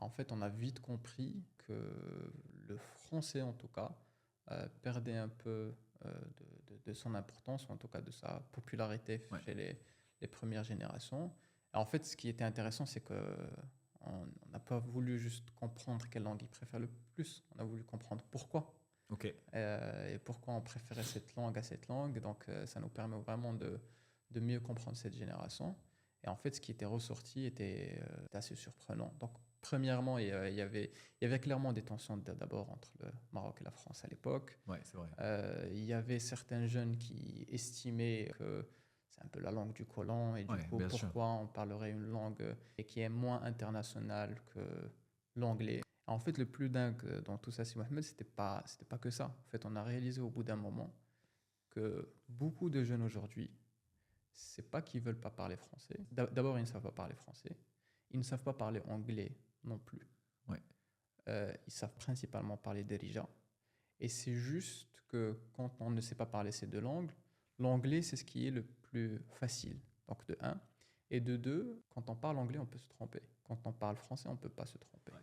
En fait, on a vite compris que le français, en tout cas, perdait un peu de son importance, ou en tout cas de sa popularité Ouais, chez les premières générations. Et en fait, ce qui était intéressant, c'est que on n'a pas voulu juste comprendre quelle langue ils préfèrent le plus, on a voulu comprendre pourquoi. ok. Et pourquoi on préférait cette langue à cette langue. Donc, ça nous permet vraiment de mieux comprendre cette génération. Et en fait, ce qui était ressorti était assez surprenant. Donc, premièrement, il y avait clairement des tensions d'abord entre le Maroc et la France à l'époque. Ouais, c'est vrai. Il y avait certains jeunes qui estimaient que c'est un peu la langue du colon et du Ouais, coup, bien sûr. pourquoi on parlerait une langue qui est moins internationale que l'anglais. En fait, le plus dingue dans tout ça, si Mohamed, c'était pas que ça. En fait, on a réalisé au bout d'un moment que beaucoup de jeunes aujourd'hui, c'est pas qu'ils veulent pas parler français. D'abord, ils ne savent pas parler français. Ils ne savent pas parler anglais non plus. Ouais. Ils savent principalement parler derija. Et c'est juste que quand on ne sait pas parler ces deux langues, l'anglais, c'est ce qui est le plus facile. Donc de un. Et de deux, quand on parle anglais, on peut se tromper. Quand on parle français, on ne peut pas se tromper. Ouais,